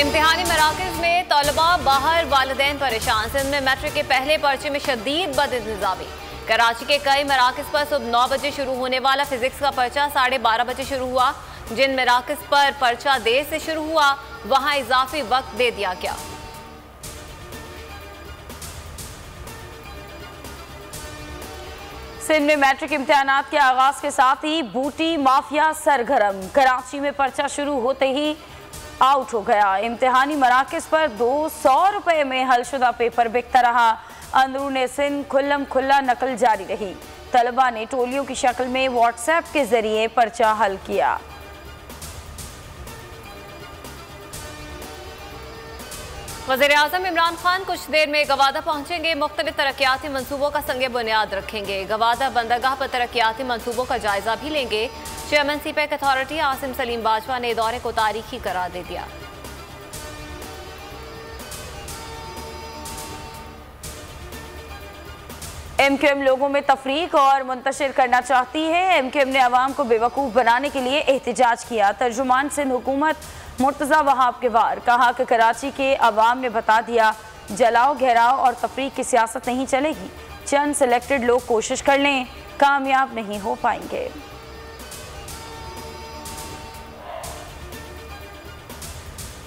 इम्तिहानी मराकज़ में तलबा बाहर, वालिदैन परेशान। सिंध में मैट्रिक के पहले पर्चे में शदीद बदइंतज़ामी। कराची के कई मराकज़ पर सुबह 9 बजे शुरू होने वाला फिजिक्स का पर्चा 12:30 बजे शुरू हुआ। जिन मराकज़ पर पर्चा देर से शुरू हुआ वहां इजाफी वक्त दे दिया गया। सिंध में मैट्रिक इम्तिहानात के आगाज के साथ ही बूटी माफिया सरगर्म। कराची में पर्चा शुरू होते ही आउट हो गया। इम्तिहानी मराकज़ पर 200 रुपए में हलशुदा पेपर बिकता रहा। अंदरूने सिंध खुल्लम खुल्ला नकल जारी रही। तलबा ने टोलियों की शक्ल में व्हाट्सएप के जरिए पर्चा हल किया। वज़ीर-ए-आज़म इमरान खान कुछ देर में गवादा पहुंचेंगे। मुख्तलिफ तरक्याती मनसूबों का संग बुनियाद रखेंगे। गवादा बंदरगाह पर तरक्याती मनसूबों का जायजा भी लेंगे। Chairman CPEC authority Asim Salim Bajwa ने दौरे को तारीखी करार दे दिया। MQM लोगों में तफरीक और मुंतशिर करना चाहती है। MQM ने अवाम को बेवकूफ़ बनाने के लिए एहतजाज किया। तर्जुमान सिंध हुकूमत मुर्तज़ा वहाब के वार कहा कि कराची के अवाम ने बता दिया जलाओ घेराव और तफरीक की सियासत नहीं चलेगी। चंद सिलेक्टेड लोग कोशिश कर लें, कामयाब नहीं हो पाएंगे।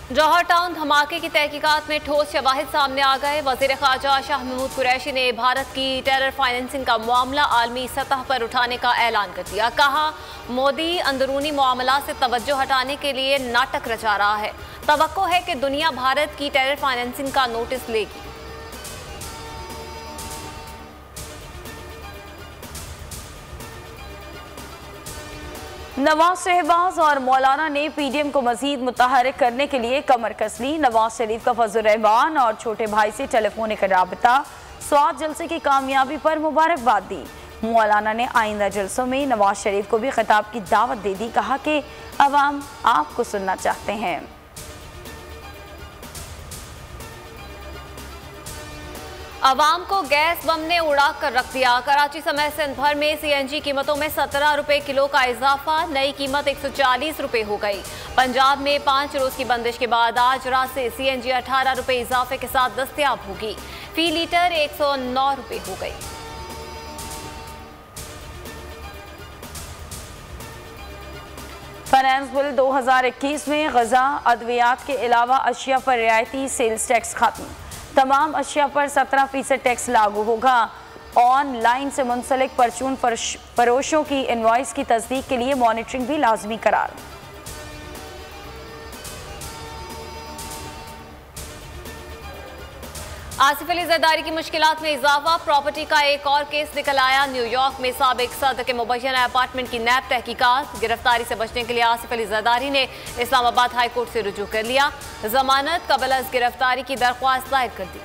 जौहर टाउन धमाके की तहकीकात में ठोस शवाहिद सामने आ गए। वज़ीर ख़ारजा शाह महमूद कुरैशी ने भारत की टेरर फाइनेंसिंग का मामला आलमी सतह पर उठाने का ऐलान कर दिया। कहा मोदी अंदरूनी मामला से तवज्जो हटाने के लिए नाटक रचा रहा है। तवक्को है कि दुनिया भारत की टेरर फाइनेंसिंग का नोटिस लेगी। नवाज शहबाज और मौलाना ने PDM को मजीद मुतहरिक करने के लिए कमर कस ली। नवाज शरीफ का फजल रहमान और छोटे भाई से टेलीफोनिक राबता। स्वाद जलसे की कामयाबी पर मुबारकबाद दी। मौलाना ने आइंदा जलसों में नवाज शरीफ को भी खिताब की दावत दे दी। कहा कि अवाम आपको सुनना चाहते हैं। अवाम को गैस बम ने उड़ा कर रख दिया। कराची समेत सिंध भर में CNG कीमतों में 17 रुपए किलो का इजाफा। नई कीमत 140 रुपए हो गई। पंजाब में 5 रोज की बंदिश के बाद आज रात से CNG 18 रुपए इजाफे के साथ दस्तयाब होगी। फी लीटर 109 रुपए हो गई। फाइनेंस बिल 2021 में गज़ा अद्वियात के अलावा अशिया पर रियायती सेल्स टैक्स खत्म। तमाम अशिया पर 17% टैक्स लागू होगा। ऑनलाइन से मुंसलिक परचून फरोशों की इनवॉइस की तस्दीक के लिए मॉनिटरिंग भी लाजमी करार। आसिफ अली जरदारी की मुश्किलात में इजाफा। प्रॉपर्टी का एक और केस निकल आया। न्यूयॉर्क में साबिक सदर के मुबैना अपार्टमेंट की नैब तहकीकात। गिरफ्तारी से बचने के लिए आसिफ अली जरदारी ने इस्लामाबाद हाई कोर्ट से रुजू कर लिया। जमानत कबल अज गिरफ्तारी की दरख्वास्त दायर कर दी।